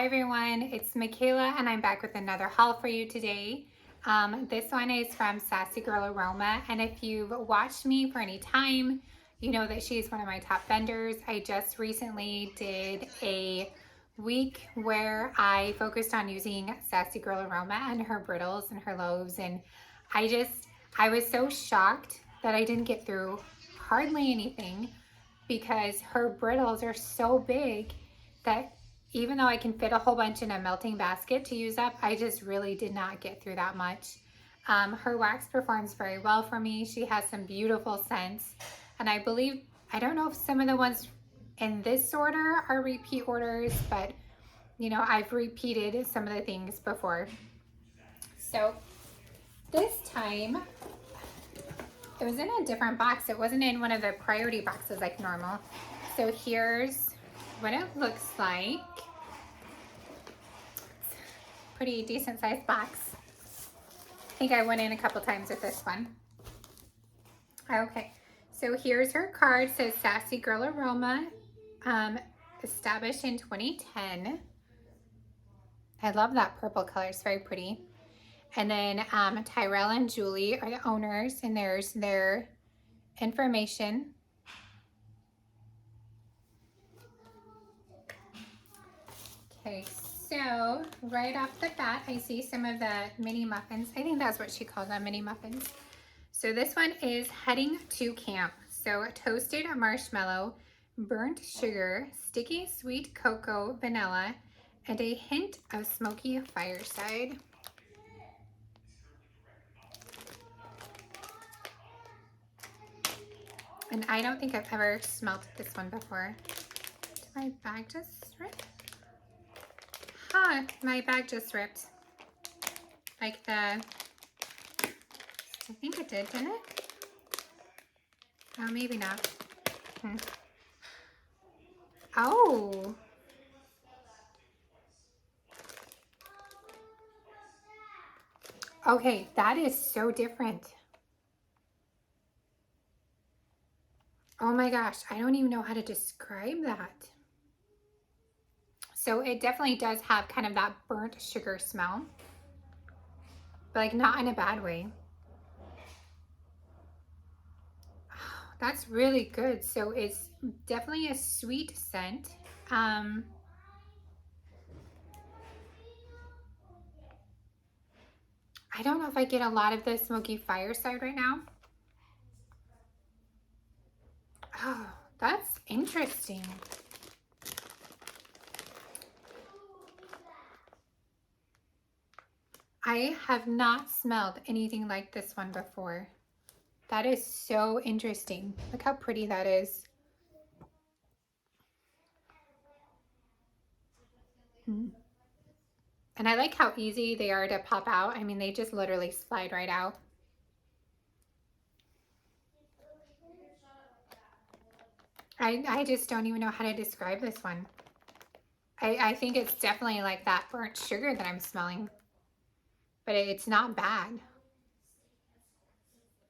Hi everyone, it's Michaela and I'm back with another haul for you today. This one is from Sassy Girl Aroma, and if you've watched me for any time, you know that she's one of my top vendors. I just recently did a week where I focused on using Sassy Girl Aroma and her brittles and her loaves, and I was so shocked that I didn't get through hardly anything because her brittles are so big that even though I can fit a whole bunch in a melting basket to use up, I just really did not get through that much. Her wax performs very well for me. She has some beautiful scents. And I don't know if some of the ones in this order are repeat orders, but you know, I've repeated some of the things before. So this time, it was in a different box. It wasn't in one of the priority boxes like normal. So here's what it looks like. Pretty decent sized box. I think I went in a couple times with this one. Okay, so here's her card. It says Sassy Girl Aroma, established in 2010. I love that purple color, it's very pretty. And then Tyrell and Julie are the owners, and there's their information. Okay, so right off the bat, I see some of the mini muffins. I think that's what she calls them, mini muffins. So this one is heading to camp. So toasted marshmallow, burnt sugar, sticky sweet cocoa, vanilla, and a hint of smoky fireside. And I don't think I've ever smelled this one before. Did my bag just rip? Huh, my bag just ripped. I think it did, didn't it? Oh, maybe not. Oh. Okay, that is so different. Oh my gosh, I don't even know how to describe that. So it definitely does have kind of that burnt sugar smell, but like not in a bad way. Oh, that's really good. So it's definitely a sweet scent. I don't know if I get a lot of the smoky fireside right now. Oh, that's interesting. I have not smelled anything like this one before. That is so interesting. Look how pretty that is. And I like how easy they are to pop out. I mean, they just literally slide right out. I just don't even know how to describe this one. I think it's definitely like that burnt sugar that I'm smelling, but it's not bad.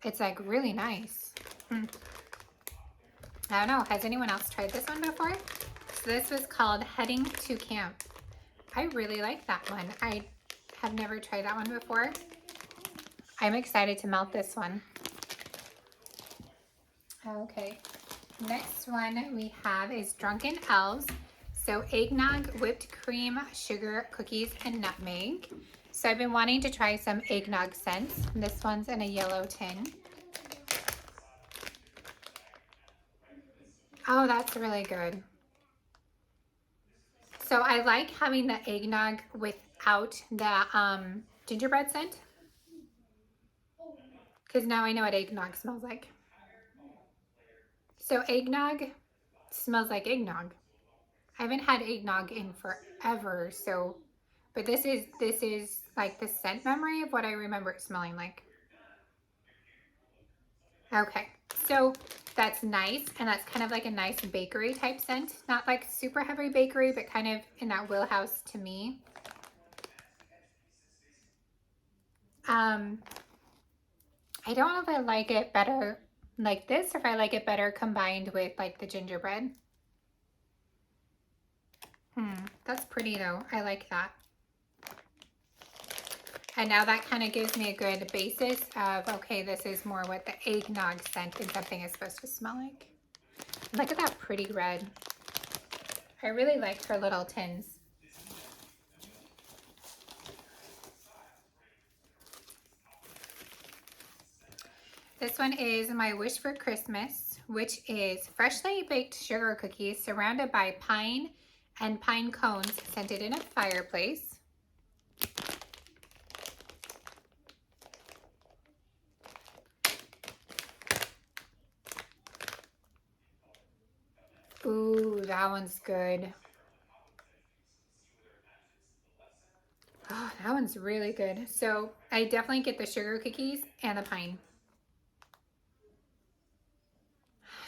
It's like really nice. I don't know, has anyone else tried this one before? So this was called Heading to Camp. I really like that one. I have never tried that one before. I'm excited to melt this one. Okay, next one we have is Drunken Elves. So eggnog, whipped cream, sugar, cookies, and nutmeg. So I've been wanting to try some eggnog scents. This one's in a yellow tin. Oh, that's really good. So I like having the eggnog without the gingerbread scent, because now I know what eggnog smells like. So eggnog smells like eggnog. I haven't had eggnog in forever, so, but this is like the scent memory of what I remember it smelling like. Okay, so that's nice, and that's kind of like a nice bakery type scent. Not like super heavy bakery, but kind of in that wheelhouse to me. I don't know if I like it better like this, or if I like it better combined with like the gingerbread. That's pretty though. I like that. And now that kind of gives me a good basis of, okay, this is more what the eggnog scent and something is supposed to smell like. Look at that pretty red. I really like her little tins. This one is my wish for Christmas, which is freshly baked sugar cookies surrounded by pine and pine cones scented in a fireplace. Ooh, that one's good. Oh, that one's really good. So I definitely get the sugar cookies and the pine.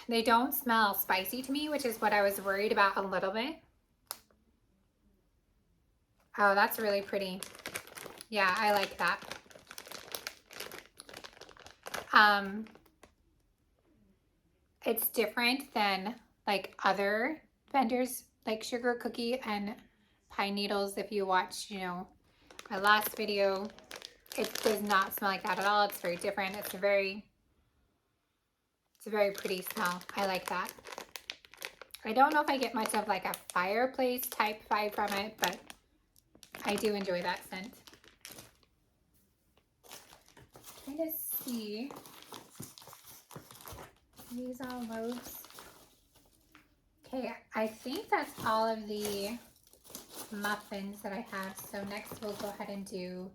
They don't smell spicy to me, which is what I was worried about a little bit. Oh, that's really pretty. Yeah, I like that. It's different than like other vendors like sugar cookie and pine needles. If you watch, you know, my last video, it does not smell like that at all. It's very different. It's a very pretty smell. I like that. I don't know if I get much of like a fireplace type vibe from it, but I do enjoy that scent. I'm trying to see. These are loaves. Okay, I think that's all of the muffins that I have. So next we'll go ahead and do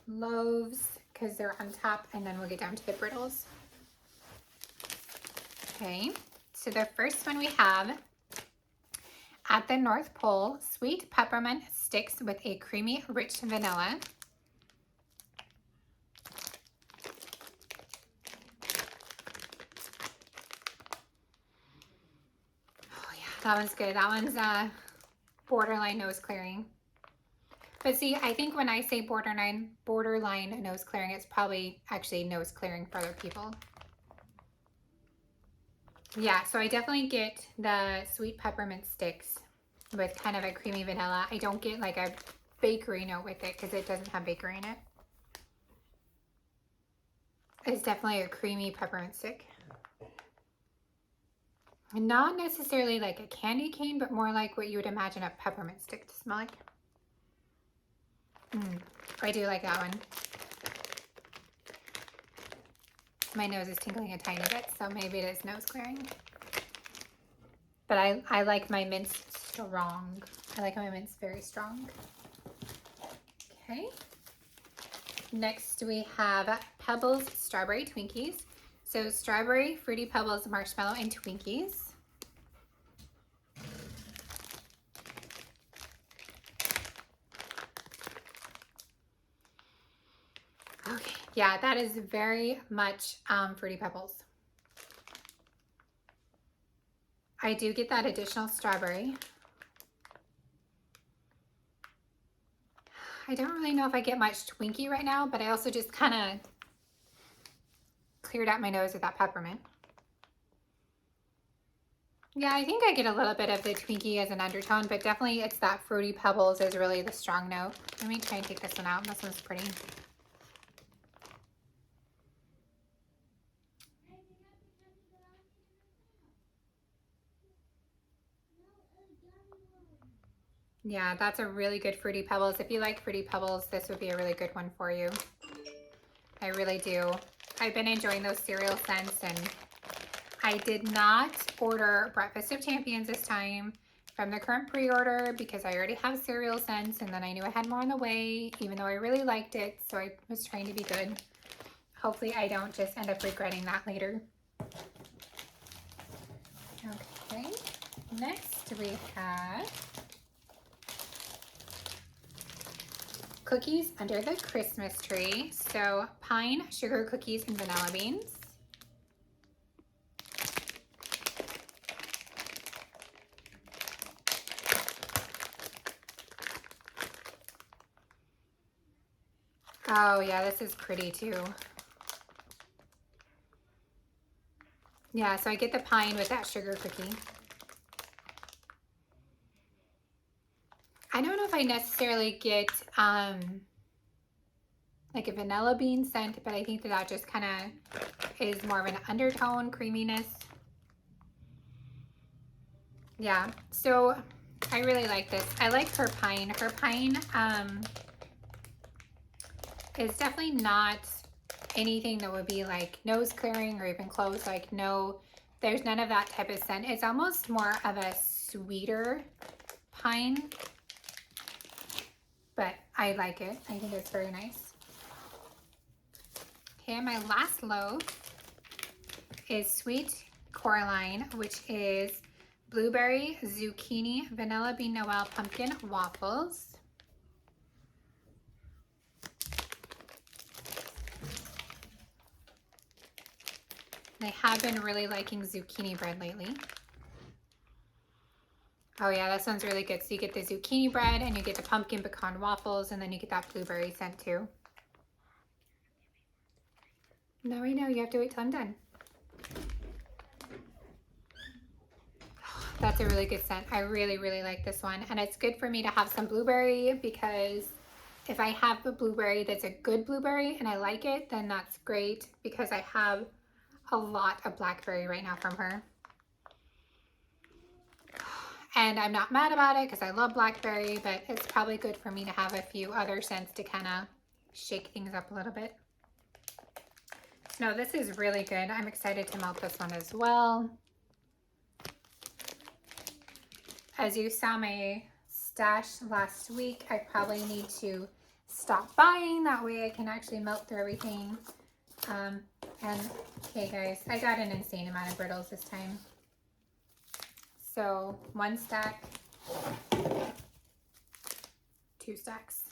loaves because they're on top, and then we'll get down to the brittles. Okay, so the first one we have at the North Pole, sweet peppermint sticks with a creamy, rich vanilla. Oh yeah, that one's good. That one's borderline nose clearing. But see, I think when I say borderline nose clearing, it's probably actually nose clearing for other people. Yeah, so I definitely get the sweet peppermint sticks with kind of a creamy vanilla. I don't get like a bakery note with it because it doesn't have bakery in it. It's definitely a creamy peppermint stick. Not necessarily like a candy cane, but more like what you would imagine a peppermint stick to smell like. I do like that one. My nose is tingling a tiny bit, so maybe it is nose clearing. But I like my mints strong. I like my mints very strong. Okay. Next we have Pebbles Strawberry Twinkies. So strawberry, fruity pebbles, marshmallow, and Twinkies. Okay, yeah, that is very much fruity pebbles. I do get that additional strawberry. I don't really know if I get much Twinkie right now, but I also just kind of cleared out my nose with that peppermint. Yeah, I think I get a little bit of the Twinkie as an undertone, but definitely it's that fruity pebbles is really the strong note. Let me try and take this one out. This one's pretty. Yeah, that's a really good fruity pebbles. If you like fruity pebbles, this would be a really good one for you. I really do. I've been enjoying those cereal scents, and I did not order Breakfast of Champions this time from the current pre-order because I already have cereal scents, and then I knew I had more on the way, even though I really liked it, so I was trying to be good. Hopefully I don't just end up regretting that later. Okay, next we have cookies under the Christmas tree. So pine, sugar cookies, and vanilla beans. Oh yeah, this is pretty too. Yeah, so I get the pine with that sugar cookie. I don't know if I necessarily get like a vanilla bean scent, but I think that just kind of is more of an undertone creaminess. Yeah, so I really like this. I like her pine. Her pine is definitely not anything that would be like nose clearing or even close. Like no, there's none of that type of scent. It's almost more of a sweeter pine, but I like it. I think it's very nice. Okay, my last loaf is Sweet Coraline, which is blueberry, zucchini, vanilla bean Noel pumpkin waffles. I have been really liking zucchini bread lately. Oh yeah, that sounds really good. So you get the zucchini bread and you get the pumpkin pecan waffles, and then you get that blueberry scent too. No, I know, you have to wait till I'm done. That's a really good scent. I really, really like this one. And it's good for me to have some blueberry, because if I have a blueberry that's a good blueberry and I like it, then that's great, because I have a lot of blackberry right now from her. And I'm not mad about it because I love blackberry, but it's probably good for me to have a few other scents to kind of shake things up a little bit. No, this is really good. I'm excited to melt this one as well. As you saw my stash last week, I probably need to stop buying. That way I can actually melt through everything. And okay guys, I got an insane amount of brittles this time. So 1 stack, 2 stacks.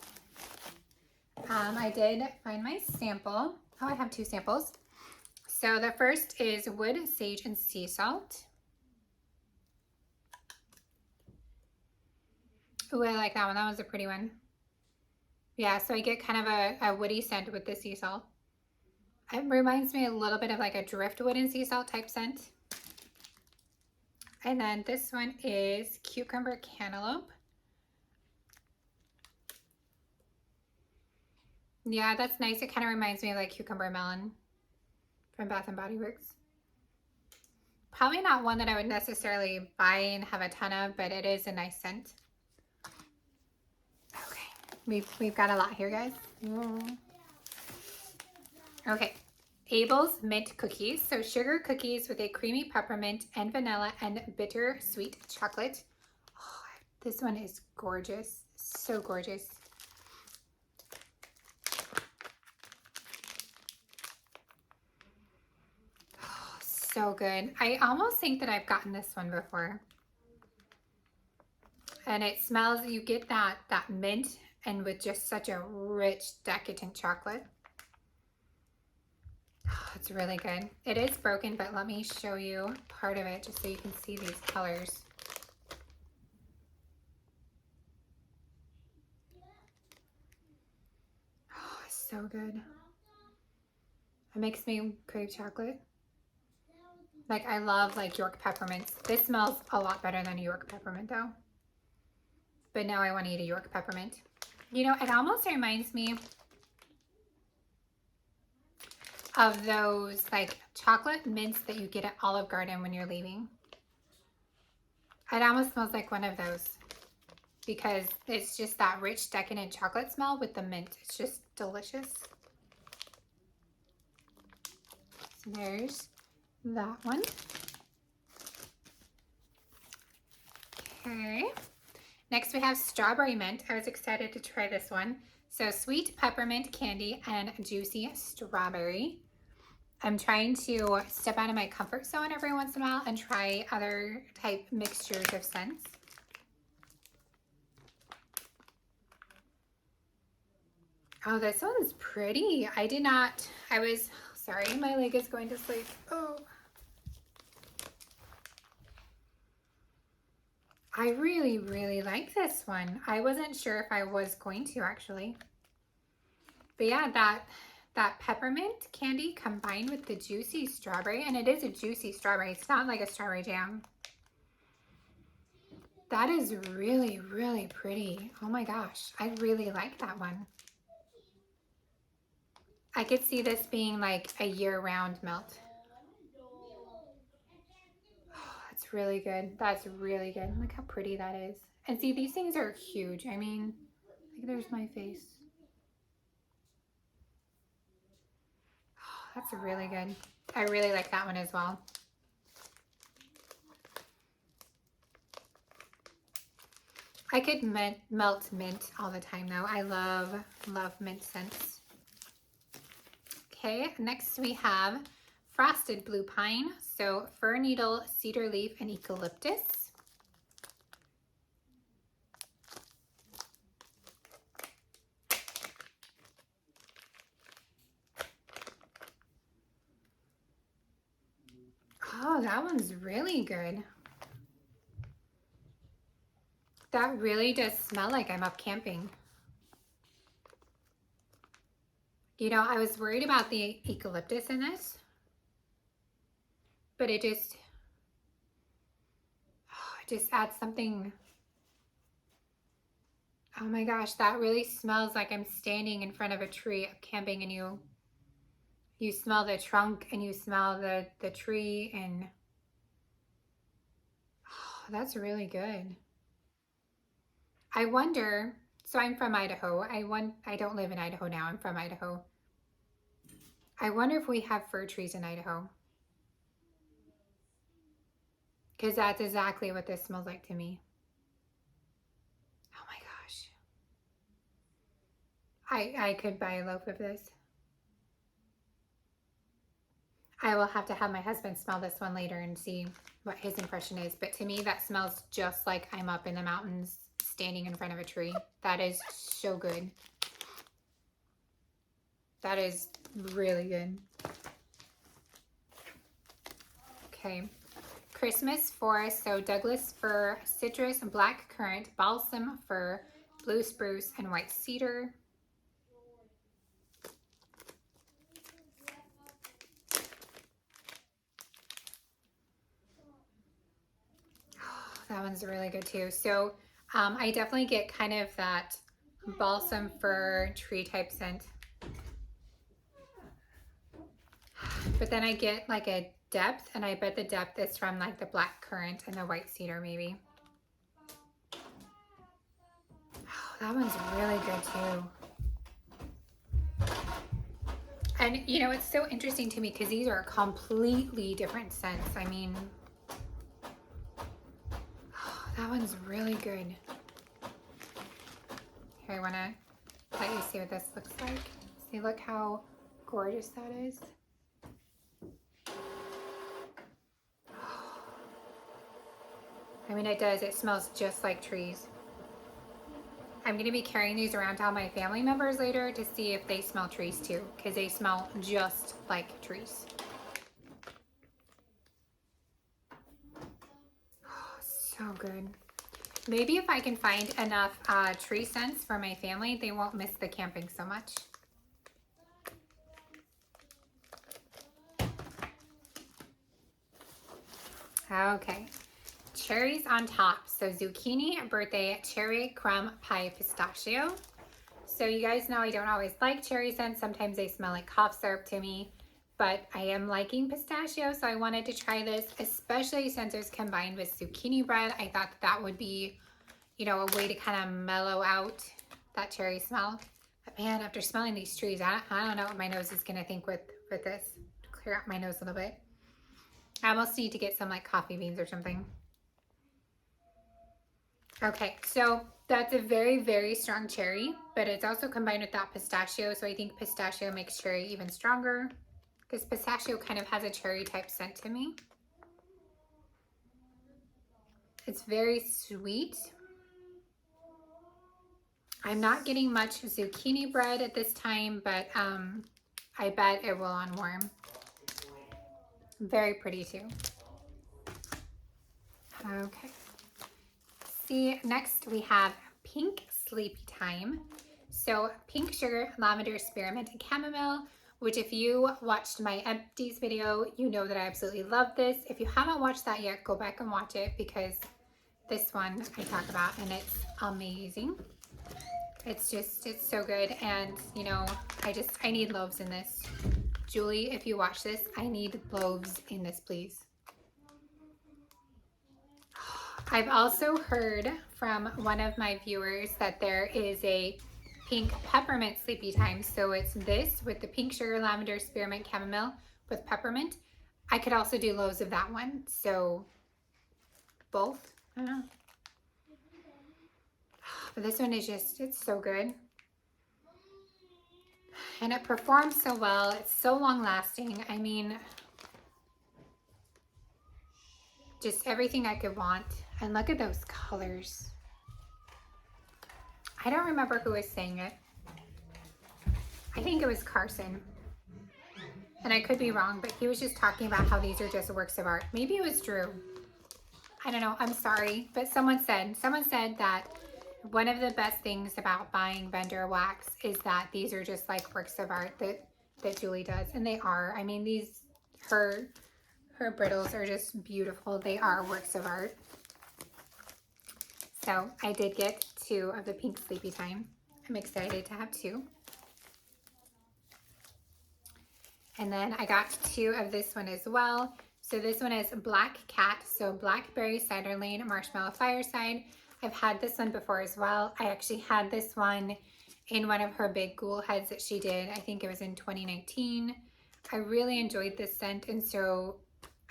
I did find my sample. Oh, I have 2 samples. So the first is wood, sage, and sea salt. Ooh, I like that one. That was a pretty one. Yeah, so I get kind of a woody scent with the sea salt. It reminds me a little bit of like a driftwood and sea salt type scent. And then this one is cucumber cantaloupe. Yeah, that's nice. It kind of reminds me of like cucumber melon from Bath & Body Works. Probably not one that I would necessarily buy and have a ton of, but it is a nice scent. Okay, we've got a lot here, guys. Okay, Abel's mint cookies. So sugar cookies with a creamy peppermint and vanilla and bitter sweet chocolate. Oh, this one is gorgeous. So gorgeous. Oh, so good. I almost think that I've gotten this one before. And it smells, you get that mint and with just such a rich, decadent chocolate. Oh, it's really good. It is broken, but let me show you part of it just so you can see these colors. Oh, it's so good. It makes me crave chocolate. Like I love like York peppermints. This smells a lot better than a York peppermint though. But now I want to eat a York peppermint. You know, it almost reminds me of those like chocolate mints that you get at Olive Garden when you're leaving. It almost smells like one of those because it's just that rich, decadent chocolate smell with the mint. It's just delicious. So there's that one. Okay. Next we have strawberry mint. I was excited to try this one. So sweet peppermint candy and juicy strawberry. I'm trying to step out of my comfort zone every once in a while and try other type mixtures of scents. Oh, this one's pretty. Sorry, my leg is going to sleep. Oh. I really, really like this one. I wasn't sure if I was going to actually. But yeah, that peppermint candy combined with the juicy strawberry, and it is a juicy strawberry. It's not like a strawberry jam. That is really, really pretty. Oh my gosh, I really like that one. I could see this being like a year-round melt. Oh, that's really good. That's really good. Look how pretty that is. And see, these things are huge. I mean, like there's my face. Oh, that's really good. I really like that one as well. I could melt mint all the time though. I love mint scents. Okay, next we have frosted blue pine. So fir needle, cedar leaf, and eucalyptus. Oh, that one's really good. That really does smell like I'm up camping. You know, I was worried about the eucalyptus in this, but it just adds something. Oh my gosh, that really smells like I'm standing in front of a tree up camping, and you smell the trunk and you smell the tree, and oh, that's really good. I wonder, so I'm from Idaho. I don't live in Idaho now. I'm from Idaho. I wonder if we have fir trees in Idaho. Because that's exactly what this smells like to me. Oh my gosh. I could buy a loaf of this. I will have to have my husband smell this one later and see what his impression is. But to me, that smells just like I'm up in the mountains standing in front of a tree. That is so good. That is really good. Okay. Christmas forest, so Douglas fir, citrus, black currant, balsam fir, blue spruce, and white cedar. Oh, that one's really good too. So I definitely get kind of that balsam fir tree type scent. But then I get like a depth, and I bet the depth is from like the black currant and the white cedar maybe. Oh, that one's really good too. And you know, it's so interesting to me because these are completely different scents. I mean, oh, that one's really good. Here, I want to let you see what this looks like. See, look how gorgeous that is. I mean, it does. It smells just like trees. I'm going to be carrying these around to all my family members later to see if they smell trees too, because they smell just like trees. Oh, so good. Maybe if I can find enough tree scents for my family, they won't miss the camping so much. Okay. Cherries on top. So Zucchini Birthday Cherry Crumb Pie Pistachio. So you guys know I don't always like cherry scents. Sometimes they smell like cough syrup to me, but I am liking pistachio, so I wanted to try this, especially since it's combined with zucchini bread. I thought that would be, you know, a way to kind of mellow out that cherry smell. But man, after smelling these trees, I don't know what my nose is gonna think with this. Clear out my nose a little bit. I almost need to get some like coffee beans or something. Okay, so that's a very, very strong cherry, but it's also combined with that pistachio. So I think pistachio makes cherry even stronger because pistachio kind of has a cherry type scent to me. It's very sweet. I'm not getting much zucchini bread at this time, but I bet it will on warm. Very pretty too. Okay. See, next we have Pink Sleepy Time. So pink sugar, lavender, spearmint, and chamomile, which if you watched my empties video, you know that I absolutely love this. If you haven't watched that yet, go back and watch it because this one I talk about, and it's amazing. It's so good. And you know, I need loaves in this. Julie, if you watch this, I need loaves in this, please. I've also heard from one of my viewers that there is a pink peppermint sleepy time. So it's this with the pink sugar, lavender, spearmint, chamomile with peppermint. I could also do loaves of that one. So both. I don't know. But this one is it's so good. And it performs so well. It's so long lasting. I mean, just everything I could want. And look at those colors. I don't remember who was saying it. I think it was Carson. And I could be wrong, but he was just talking about how these are just works of art. Maybe it was Drew. I don't know. I'm sorry. But someone said that one of the best things about buying vendor wax is that these are just like works of art that Julie does. And they are. I mean, her brittles are just beautiful. They are works of art. So I did get 2 of the pink sleepy time. I'm excited to have 2. And then I got 2 of this one as well. So this one is Black Cat. So Blackberry Cider Lane Marshmallow Fireside. I've had this one before as well. I actually had this one in one of her big ghoul heads that she did. I think it was in 2019. I really enjoyed this scent. And so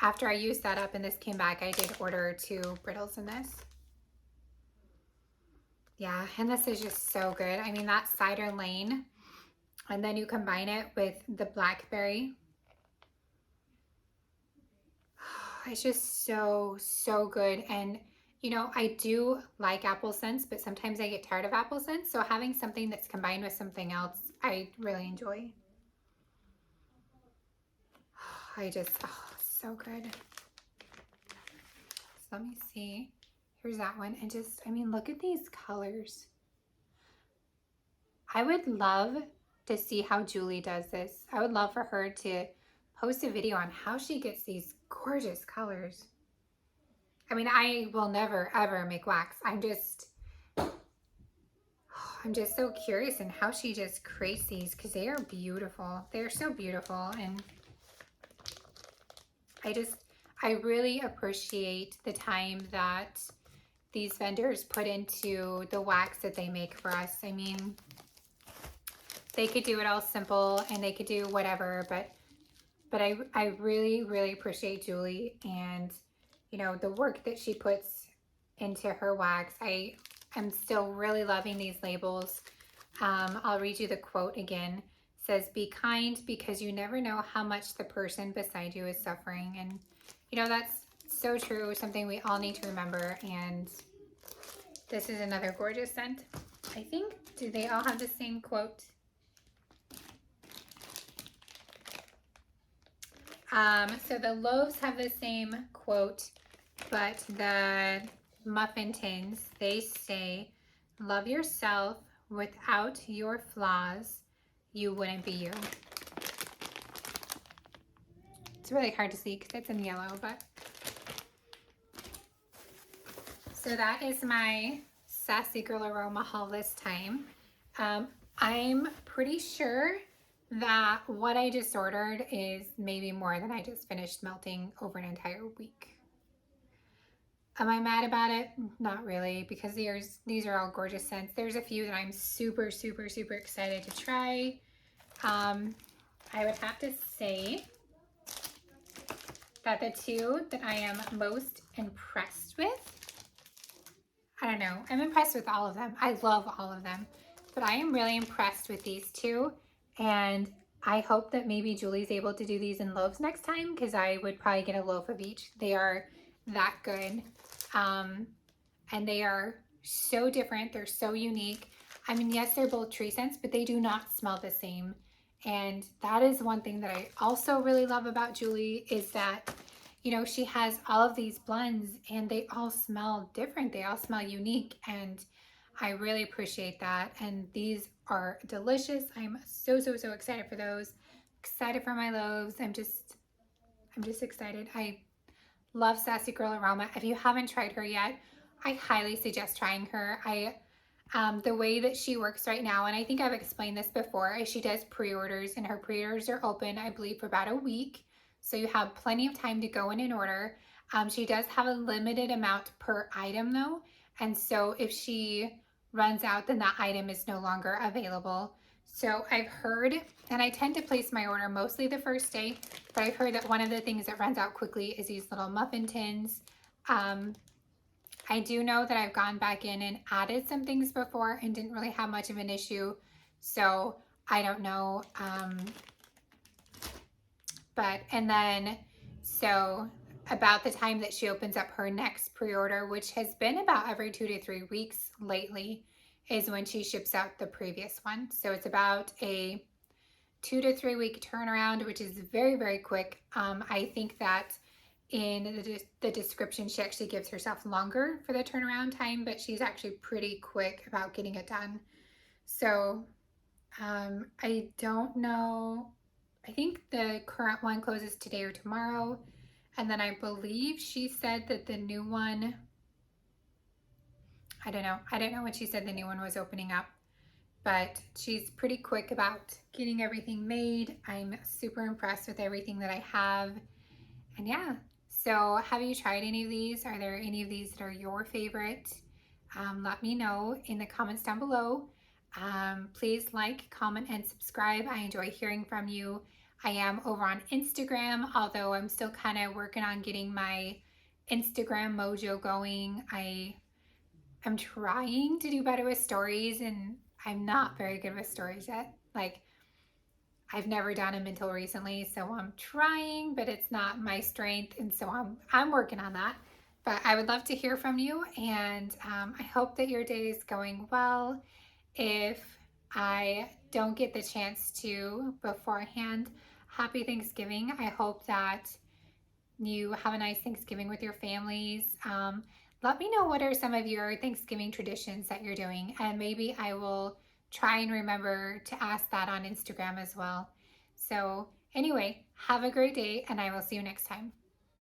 after I used that up and this came back, I did order 2 brittles in this. Yeah, and this is just so good. I mean, that Cider Lane, and then you combine it with the blackberry. It's just so, so good. And, you know, I do like apple scents, but sometimes I get tired of apple scents. So having something that's combined with something else, I really enjoy. So good. So let me see. Here's that one. And just, I mean, look at these colors. I would love to see how Julie does this. I would love for her to post a video on how she gets these gorgeous colors. I mean, I will never, ever make wax. I'm just so curious in how she just creates these because they are beautiful. They're so beautiful. And I really appreciate the time that these vendors put into the wax that they make for us. I mean, they could do it all simple and they could do whatever, but I really, really appreciate Julie and, you know, the work that she puts into her wax. I am still really loving these labels. I'll read you the quote again. It says, "Be kind because you never know how much the person beside you is suffering." And, you know, that's so true, something we all need to remember. And this is another gorgeous scent. I think, do they all have the same quote? So the loaves have the same quote, but the muffin tins, they say, "Love yourself. Without your flaws, you wouldn't be you." It's really hard to see because it's in yellow, but. So that is my Sassy Girl Aroma haul this time. I'm pretty sure that what I just ordered is maybe more than I just finished melting over an entire week. Am I mad about it? Not really, because these are all gorgeous scents. There's a few that I'm super, super, super excited to try. I would have to say that the 2 that I am most impressed with, I don't know, I'm impressed with all of them. I love all of them, but I am really impressed with these 2. And I hope that maybe Julie's able to do these in loaves next time because I would probably get a loaf of each. They are that good. And they are so different. They're so unique. I mean, yes, they're both tree scents, but they do not smell the same. And that is one thing that I also really love about Julie is that, you know, she has all of these blends and they all smell different. They all smell unique. And I really appreciate that. And these are delicious. I'm so, so, so excited for those. Excited for my loaves. I'm just excited. I love Sassy Girl Aroma. If you haven't tried her yet, I highly suggest trying her. The way that she works right now, and I think I've explained this before, is she does pre-orders, and her pre-orders are open, I believe, for about a week. So you have plenty of time to go in and order. She does have a limited amount per item though. And so if she runs out, then that item is no longer available. So I've heard, and I tend to place my order mostly the first day, but I've heard that one of the things that runs out quickly is these little muffin tins. I do know that I've gone back in and added some things before and didn't really have much of an issue. So I don't know. So about the time that she opens up her next pre-order, which has been about every 2 to 3 weeks lately, is when she ships out the previous one. So it's about a 2 to 3 week turnaround, which is very, very quick. I think that in the description, she actually gives herself longer for the turnaround time, but she's actually pretty quick about getting it done. So I don't know. I think the current one closes today or tomorrow. And then I believe she said that the new one, I don't know. I don't know when she said the new one was opening up, but she's pretty quick about getting everything made. I'm super impressed with everything that I have. And yeah, so have you tried any of these? Are there any of these that are your favorite? Let me know in the comments down below. Please like, comment, and subscribe. I enjoy hearing from you. I am over on Instagram, although I'm still kind of working on getting my Instagram mojo going. I'm trying to do better with stories, and I'm not very good with stories yet. Like, I've never done them until recently, so I'm trying, but it's not my strength, and so I'm working on that. But I would love to hear from you, and I hope that your day is going well. If I don't get the chance to beforehand, happy Thanksgiving. I hope that you have a nice Thanksgiving with your families. Let me know what are some of your Thanksgiving traditions that you're doing, and maybe I will try and remember to ask that on Instagram as well. So anyway, have a great day, and I will see you next time.